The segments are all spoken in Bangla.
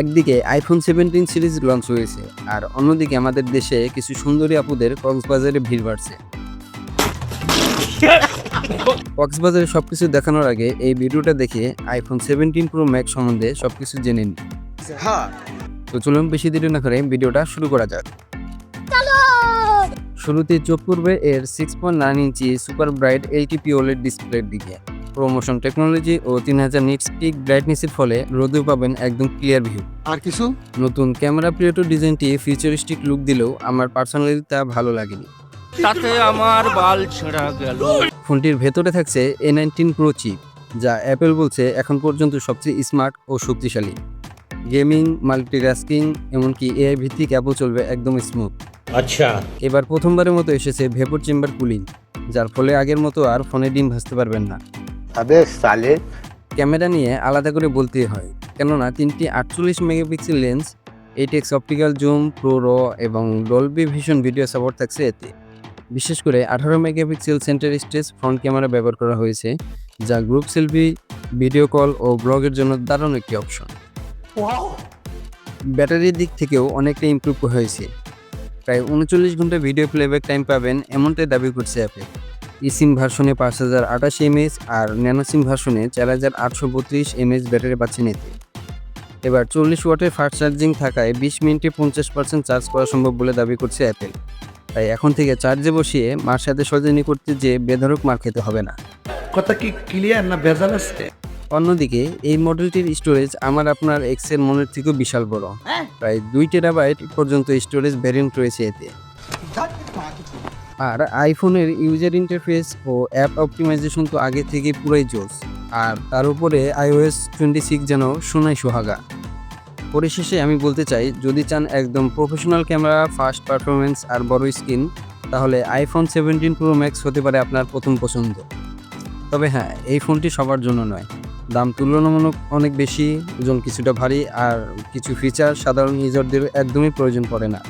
একদিকে আইফোন 17 সিরিজ লঞ্চ হয়েছে, আর অন্যদিকে আমাদের দেশে কিছু সুন্দরী আপুদের কক্সবাজারে ভিড় বাড়ছে। কক্সবাজারে সবকিছু দেখানোর আগে এই ভিডিওটা দেখে আইফোন 17 প্রো ম্যাক্স সম্বন্ধে সবকিছু জেনে নিন। তো চলুন বেশি দেরি না করে ভিডিওটা শুরু করা যাক। শুরুতে চোখ পড়বে এর 6.9 ইঞ্চি সুপার ব্রাইট এলটিপি ওলেড ডিসপ্লের দিকে। প্রমোশন টেকনোলজি ও 3000 নিটস পিক ব্রাইটনেসের ফলে রোদেও পাবেন একদম ক্লিয়ার ভিউ। আর কিছু নতুন ক্যামেরা প্রিয়টো ডিজাইনটি ফিউচারিস্টিক লুক দিলেও আমার পার্সোনালি তা ভালো লাগেনি। তাতে আমার বাল ছেঁড়া গেল। ফোনটির ভেতরে থাকছে A19 প্রো চিপ, যা অ্যাপেল বলছে এখন পর্যন্ত সবচেয়ে স্মার্ট ও শক্তিশালী। গেমিং, মাল্টিটাস্কিং, এমনকি এআই ভিত্তিক অ্যাপও চলবে একদম স্মুথ। আচ্ছা, এবার প্রথমবারের মতো এসেছে ভেপর চেম্বার কুলিং, যার ফলে আগের মতো আর ফোনে ডিম ভাজতে পারবেন না। আবে সালে ক্যামেরা নিয়ে আলাদা করে বলতেই হয়, কেননা 3টি 48 megapixel lens, 8x optical zoom, pro র এবং ডলবি ভিশন ভিডিও সাপোর্ট থাকছে এতে। বিশেষ করে 18 megapixel centre stage front camera ব্যবহার করা হয়েছে, যা গ্রুপ সেলফি, ভিডিও কল ও ব্লগের জন্য দারুণ একটি অপশন। ব্যাটারির দিক থেকেও অনেকটা ইমপ্রুভ হয়েছে, প্রায় 39 ঘন্টা ভিডিও প্লেব্যাক টাইম পাবেন এমনটাই দাবি করছে অ্যাপেল। ইসিম ভার্সনে 5028 এমএএইচ আর ন্যানো সিম ভার্সনে 4832 এমএএইচ ব্যাটারি পাচ্ছেন এতে। এবার 40 ওয়াটের ফাস্ট চার্জিং থাকায় 20 মিনিটে 50% চার্জ করা সম্ভব বলে দাবি করছে অ্যাপেল। তাই এখন থেকে চার্জে বসিয়ে মার সাথে সজনী করতে যে বেধড়ক মার খেতে হবে না। কথা কি ক্লিয়ার না ভেজাল আছে? অন্যদিকে এই মডেলটির স্টোরেজ আমার আপনার এক্সের মনের থেকেও বিশাল বড়, প্রায় 2 টেরাবাইট পর্যন্ত স্টোরেজ ভ্যারিয়েন্ট রয়েছে এতে। আর আইফোনের ইউজার ইন্টারফেস ও অ্যাপ অপটিমাইজেশন তো আগে থেকেই পুরাই জোস, আর তার উপরে iOS 26 যেন সোনাই সোহাগা। পরিশেষে আমি বলতে চাই, যদি চান একদম প্রফেশনাল ক্যামেরা, ফাস্ট পারফরমেন্স আর বড় স্ক্রিন, তাহলে আইফোন 17 প্রো ম্যাক্স হতে পারে আপনার প্রথম পছন্দ। তবে হ্যাঁ, এই ফোনটি সবার জন্য নয়। দাম তুলনামূলক অনেক বেশি, ওজন কিছুটা ভারী, আর কিছু ফিচার সাধারণ ইউজারদের একদমই প্রয়োজন পড়ে না।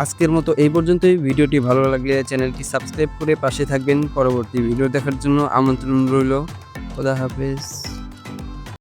আজকের মতো এই পর্যন্তই। ভিডিওটি ভালো লাগলে চ্যানেলটি সাবস্ক্রাইব করে পাশে থাকবেন। পরবর্তী ভিডিও দেখার জন্য আমন্ত্রণ রইল। খোদা হাফেজ।